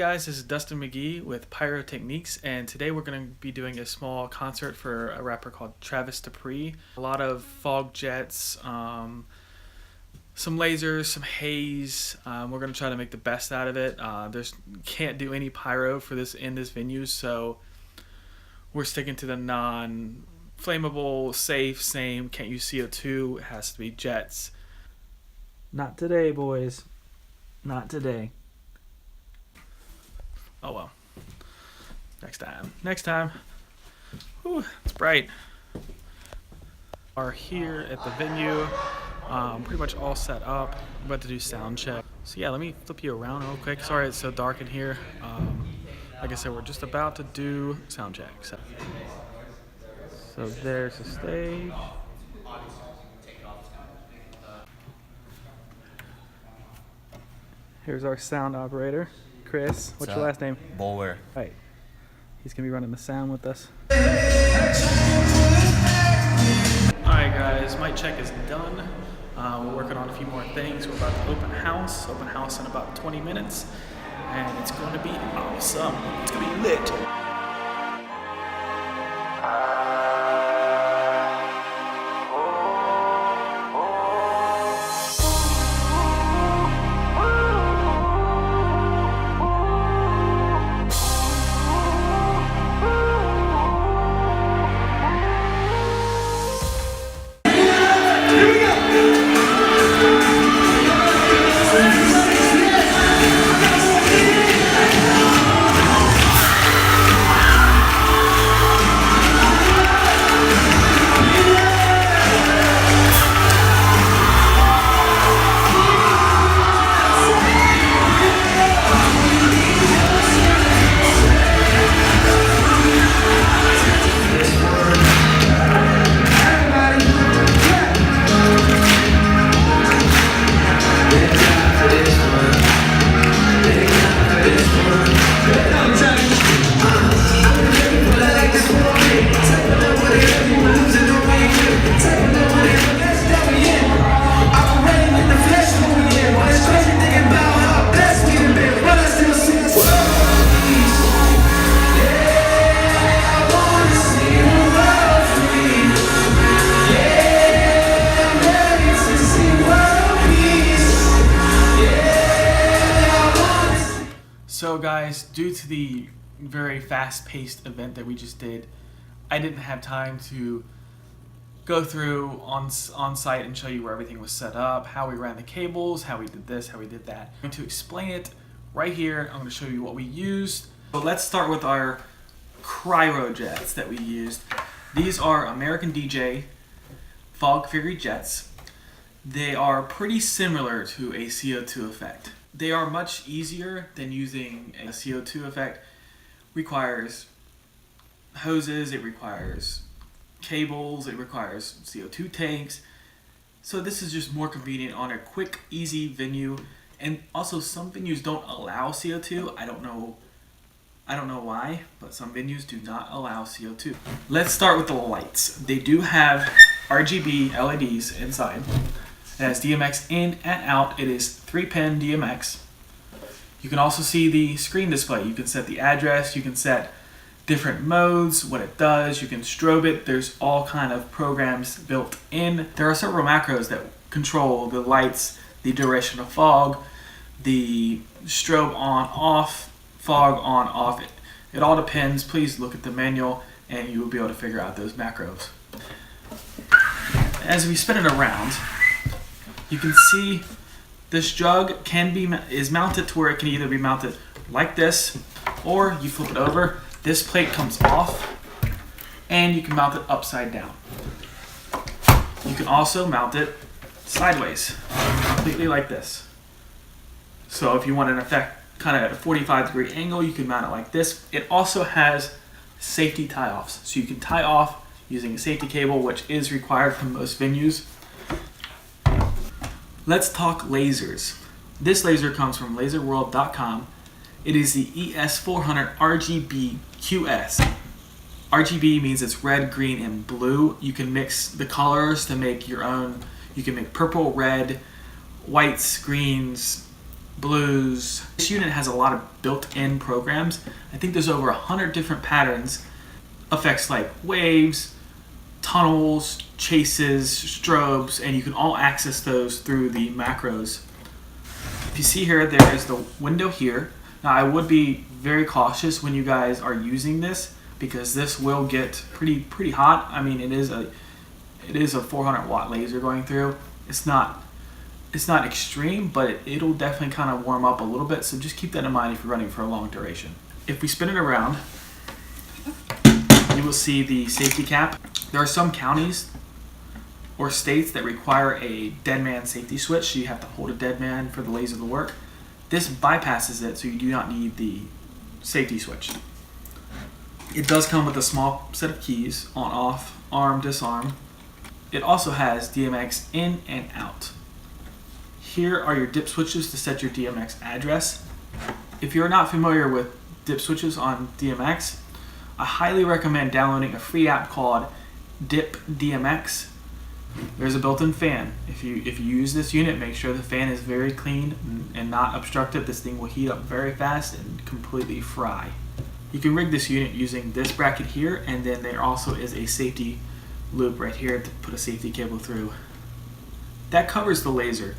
Hey guys, this is Dustin McGee with Pyrotechniques, and today we're going to be doing a small concert for a rapper called Travis Dupri. A lot of fog jets, some lasers, some haze. We're going to try to make the best out of it. There's can't do any pyro for this in this venue, so we're sticking to the non-flammable, safe, same, can't use CO2. It has to be jets. Not today, boys. Not today. Oh well. Next time. Next time. Whew, it's bright. Are here at the venue. Pretty much all set up. I'm about to do sound check. So yeah, let me flip you around real quick. Sorry it's so dark in here. Like I said, we're just about to do sound check. So there's the stage. Here's our sound operator, Chris. What's your last name? Bulwer. Right. He's gonna be running the sound with us. Alright guys, mic check is done. We're working on a few more things. We're about to open house in about 20 minutes. And it's going to be awesome. It's going to be lit. So guys, due to the very fast-paced event that we just did, I didn't have time to go through on site and show you where everything was set up, how we ran the cables, how we did this, how we did that. I'm going to explain it right here. I'm going to show you what we used. So let's start with our cryo jets that we used. These are American ADJ Fog Furry Jets. They are pretty similar to a CO2 effect. They are much easier than using a CO2 effect. Requires hoses, it requires cables, it requires CO2 tanks. So this is just more convenient on a quick, easy venue. And also some venues don't allow CO2. I don't know why, but some venues do not allow CO2. Let's start with the lights. They do have RGB LEDs inside. It has DMX in and out. It is 3-pin DMX. You can also see the screen display. You can set the address. You can set different modes, what it does. You can strobe it. There's all kind of programs built in. There are several macros that control the lights, the duration of fog, the strobe on, off, fog on, off. It all depends. Please look at the manual and you will be able to figure out those macros. As we spin it around, you can see this jug is mounted to where it can either be mounted like this, or you flip it over. This plate comes off, and you can mount it upside down. You can also mount it sideways, completely like this. So if you want an effect kind of at a 45-degree angle, you can mount it like this. It also has safety tie-offs, so you can tie off using a safety cable, which is required from most venues. Let's talk lasers. This laser comes from laserworld.com. It is the ES400 RGB QS. RGB means it's red, green, and blue. You can mix the colors to make your own. You can make purple, red, whites, greens, blues. This unit has a lot of built-in programs. I think there's over 100 different patterns. Effects like waves, tunnels, chases, strobes, and you can all access those through the macros. If you see here, there is the window here. Now I would be very cautious when you guys are using this because this will get pretty hot. I mean, it is a 400 watt laser going through. It's not extreme, but it'll definitely kind of warm up a little bit. So just keep that in mind if you're running for a long duration. If we spin it around, you will see the safety cap. There are some counties or states that require a dead man safety switch, so you have to hold a dead man for the laser to work. This bypasses it, so you do not need the safety switch. It does come with a small set of keys: on, off, arm, disarm. It also has DMX in and out. Here are your dip switches to set your DMX address. If you're not familiar with dip switches on DMX, I highly recommend downloading a free app called Dip DMX. There's a built-in fan. If you use this unit, make sure the fan is very clean and not obstructed. This thing will heat up very fast and completely fry. You can rig this unit using this bracket here, and then there also is a safety loop right here to put a safety cable through. That covers the laser.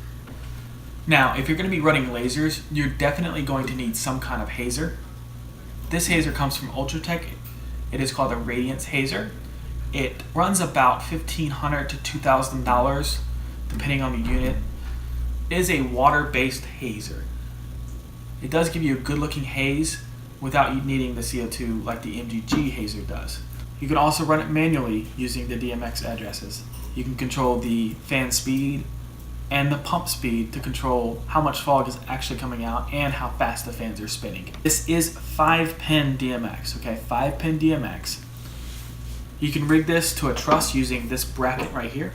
Now, if you're going to be running lasers, you're definitely going to need some kind of Hazer. This Hazer comes from Ultratech. It is called a Radiance Hazer. It runs about $1,500 to $2,000 depending on the unit. It is a water-based Hazer. It does give you a good-looking haze without you needing the CO2 like the MGG Hazer does. You can also run it manually using the DMX addresses. You can control the fan speed and the pump speed to control how much fog is actually coming out and how fast the fans are spinning. This is 5-pin DMX, okay? 5-pin DMX. You can rig this to a truss using this bracket right here.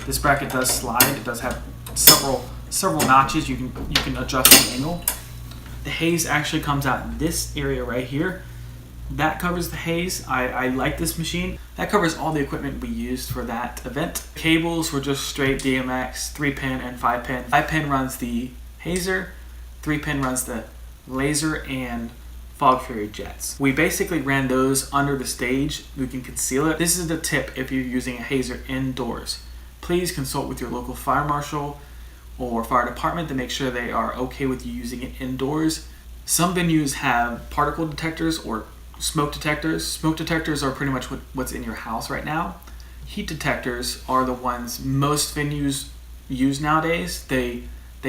This bracket does slide. It does have several notches. You can adjust the angle. The haze actually comes out in this area right here. That covers the haze. I like this machine. That covers all the equipment we used for that event. Cables were just straight DMX, 3-pin and 5-pin. 5-pin runs the Hazer, 3-pin runs the laser and Fog Furry Jets. We basically ran those under the stage. We can conceal it. This is the tip if you're using a Hazer indoors. Please consult with your local fire marshal or fire department to make sure they are okay with you using it indoors. Some venues have particle detectors or smoke detectors. Smoke detectors are pretty much what's in your house right now. Heat detectors are the ones most venues use nowadays. They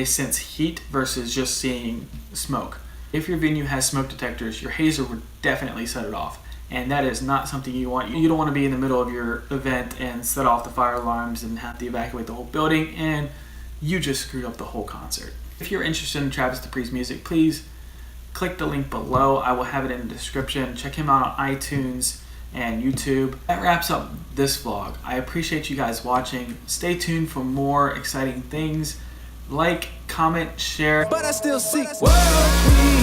sense heat versus just seeing smoke. If your venue has smoke detectors, your Hazer would definitely set it off. And that is not something you want. You don't want to be in the middle of your event and set off the fire alarms and have to evacuate the whole building, and you just screwed up the whole concert. If you're interested in Travis Dupri's music, please click the link below. I will have it in the description. Check him out on iTunes and YouTube. That wraps up this vlog. I appreciate you guys watching. Stay tuned for more exciting things. Like, comment, share. But I still seek world peace.